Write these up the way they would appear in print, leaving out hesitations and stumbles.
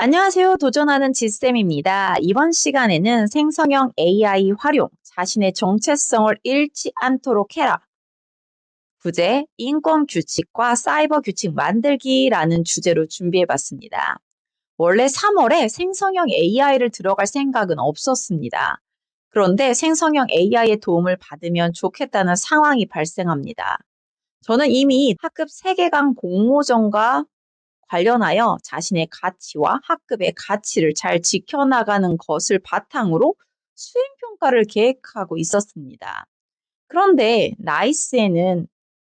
안녕하세요. 도전하는 지쌤입니다. 이번 시간에는 생성형 AI 활용, 자신의 정체성을 잃지 않도록 해라. 부제, 인권 규칙과 사이버 규칙 만들기라는 주제로 준비해봤습니다. 원래 3월에 생성형 AI를 들어갈 생각은 없었습니다. 그런데 생성형 AI의 도움을 받으면 좋겠다는 상황이 발생합니다. 저는 이미 학급 세계관 공모전과 관련하여 자신의 가치와 학급의 가치를 잘 지켜나가는 것을 바탕으로 수행평가를 계획하고 있었습니다. 그런데 나이스에는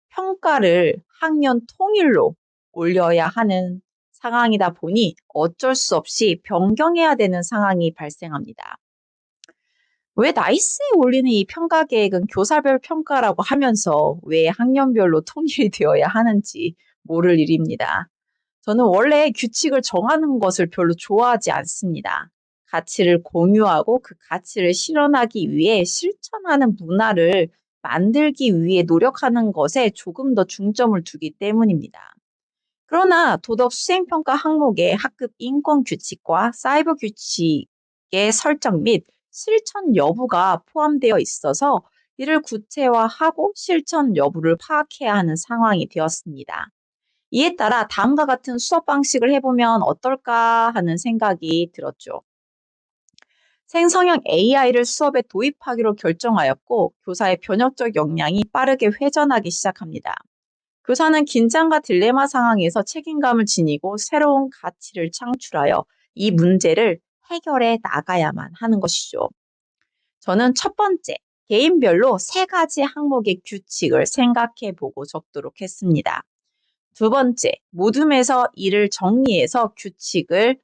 평가를 학년 통일로 올려야 하는 상황이다 보니 어쩔 수 없이 변경해야 되는 상황이 발생합니다. 왜 나이스에 올리는 이 평가 계획은 교사별 평가라고 하면서 왜 학년별로 통일이 되어야 하는지 모를 일입니다. 저는 원래 규칙을 정하는 것을 별로 좋아하지 않습니다. 가치를 공유하고 그 가치를 실현하기 위해 실천하는 문화를 만들기 위해 노력하는 것에 조금 더 중점을 두기 때문입니다. 그러나 도덕 수행평가 항목에 학급 인권 규칙과 사이버 규칙의 설정 및 실천 여부가 포함되어 있어서 이를 구체화하고 실천 여부를 파악해야 하는 상황이 되었습니다. 이에 따라 다음과 같은 수업 방식을 해보면 어떨까 하는 생각이 들었죠. 생성형 AI를 수업에 도입하기로 결정하였고 교사의 변혁적 역량이 빠르게 회전하기 시작합니다. 교사는 긴장과 딜레마 상황에서 책임감을 지니고 새로운 가치를 창출하여 이 문제를 해결해 나가야만 하는 것이죠. 저는 첫 번째, 개인별로 3가지 항목의 규칙을 생각해 보고 적도록 했습니다. 두 번째, 모둠에서 이를 정리해서 규칙을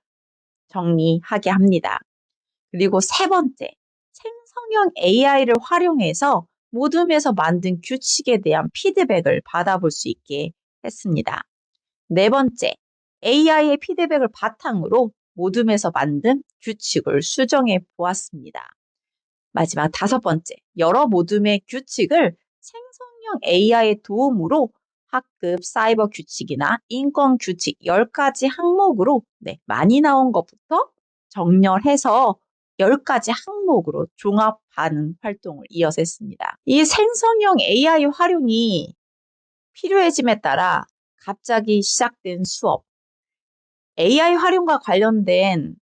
정리하게 합니다. 그리고 세 번째, 생성형 AI를 활용해서 모둠에서 만든 규칙에 대한 피드백을 받아볼 수 있게 했습니다. 네 번째, AI의 피드백을 바탕으로 모둠에서 만든 규칙을 수정해 보았습니다. 마지막 5번째, 여러 모둠의 규칙을 생성형 AI의 도움으로 학급 사이버 규칙이나 인권 규칙 10가지 항목으로 많이 나온 것부터 정렬해서 10가지 항목으로 종합하는 활동을 이어서 했습니다. 이 생성형 AI 활용이 필요해짐에 따라 갑자기 시작된 수업, AI 활용과 관련된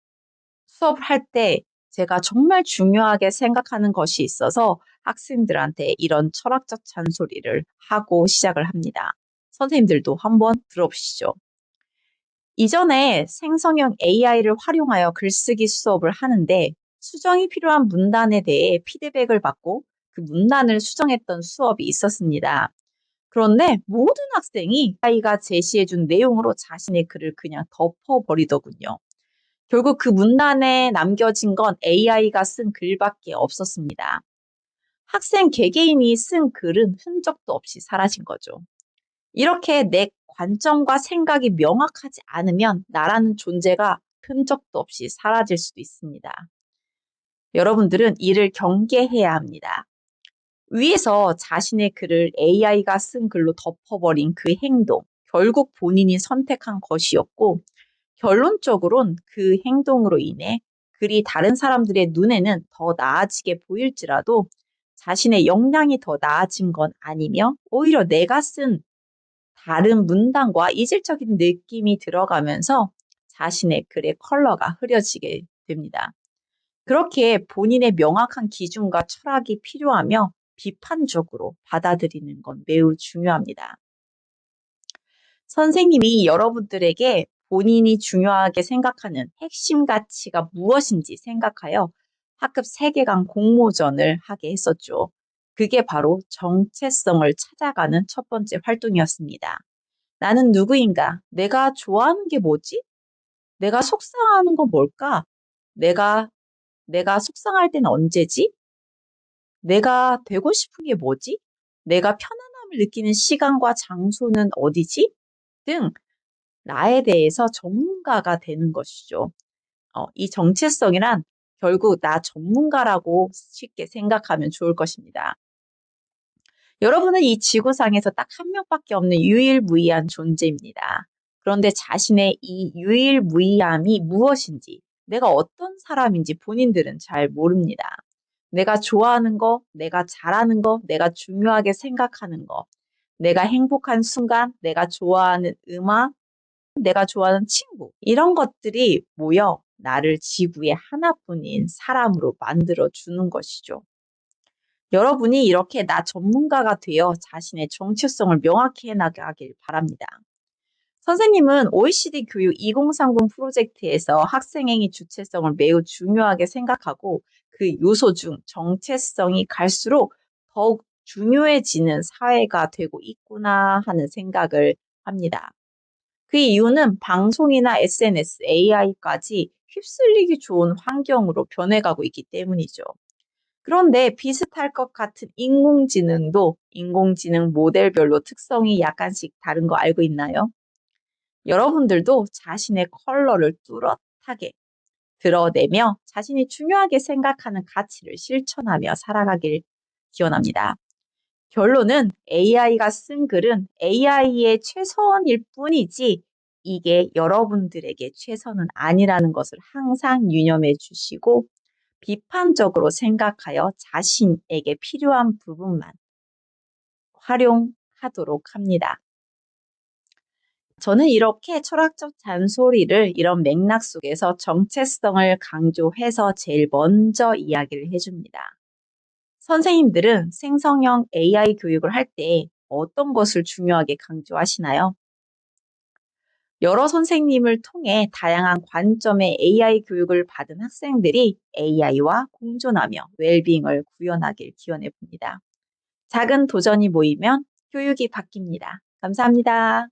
수업을 할 때 제가 정말 중요하게 생각하는 것이 있어서 학생들한테 이런 철학적 잔소리를 하고 시작을 합니다. 선생님들도 한번 들어보시죠. 이전에 생성형 AI를 활용하여 글쓰기 수업을 하는데 수정이 필요한 문단에 대해 피드백을 받고 그 문단을 수정했던 수업이 있었습니다. 그런데 모든 학생이 AI가 제시해준 내용으로 자신의 글을 그냥 덮어버리더군요. 결국 그 문단에 남겨진 건 AI가 쓴 글밖에 없었습니다. 학생 개개인이 쓴 글은 흔적도 없이 사라진 거죠. 이렇게 내 관점과 생각이 명확하지 않으면 나라는 존재가 흔적도 없이 사라질 수도 있습니다. 여러분들은 이를 경계해야 합니다. 위에서 자신의 글을 AI가 쓴 글로 덮어버린 그 행동, 결국 본인이 선택한 것이었고 결론적으론 그 행동으로 인해 글이 다른 사람들의 눈에는 더 나아지게 보일지라도 자신의 역량이 더 나아진 건 아니며 오히려 내가 쓴 다른 문단과 이질적인 느낌이 들어가면서 자신의 글의 컬러가 흐려지게 됩니다. 그렇게 본인의 명확한 기준과 철학이 필요하며 비판적으로 받아들이는 건 매우 중요합니다. 선생님이 여러분들에게 본인이 중요하게 생각하는 핵심 가치가 무엇인지 생각하여 학급 세계관 공모전을 하게 했었죠. 그게 바로 정체성을 찾아가는 첫 번째 활동이었습니다. 나는 누구인가? 내가 좋아하는 게 뭐지? 내가 속상하는 건 뭘까? 내가 속상할 때는 언제지? 내가 되고 싶은 게 뭐지? 내가 편안함을 느끼는 시간과 장소는 어디지? 등 나에 대해서 전문가가 되는 것이죠. 이 정체성이란 결국 나 전문가라고 쉽게 생각하면 좋을 것입니다. 여러분은 이 지구상에서 딱 한 명밖에 없는 유일무이한 존재입니다. 그런데 자신의 이 유일무이함이 무엇인지, 내가 어떤 사람인지 본인들은 잘 모릅니다. 내가 좋아하는 거, 내가 잘하는 거, 내가 중요하게 생각하는 거, 내가 행복한 순간, 내가 좋아하는 음악, 내가 좋아하는 친구, 이런 것들이 모여 나를 지구의 하나뿐인 사람으로 만들어 주는 것이죠. 여러분이 이렇게 나 전문가가 되어 자신의 정체성을 명확히 해나가길 바랍니다. 선생님은 OECD 교육 2030 프로젝트에서 학생행위 주체성을 매우 중요하게 생각하고 그 요소 중 정체성이 갈수록 더욱 중요해지는 사회가 되고 있구나 하는 생각을 합니다. 그 이유는 방송이나 SNS, AI까지 휩쓸리기 좋은 환경으로 변해가고 있기 때문이죠. 그런데 비슷할 것 같은 인공지능도 인공지능 모델별로 특성이 약간씩 다른 거 알고 있나요? 여러분들도 자신의 컬러를 뚜렷하게 드러내며 자신이 중요하게 생각하는 가치를 실천하며 살아가길 기원합니다. 결론은 AI가 쓴 글은 AI의 최선일 뿐이지 이게 여러분들에게 최선은 아니라는 것을 항상 유념해 주시고 비판적으로 생각하여 자신에게 필요한 부분만 활용하도록 합니다. 저는 이렇게 철학적 잔소리를 이런 맥락 속에서 정체성을 강조해서 제일 먼저 이야기를 해줍니다. 선생님들은 생성형 AI 교육을 할 때 어떤 것을 중요하게 강조하시나요? 여러 선생님을 통해 다양한 관점의 AI 교육을 받은 학생들이 AI와 공존하며 웰빙을 구현하길 기원해 봅니다. 작은 도전이 모이면 교육이 바뀝니다. 감사합니다.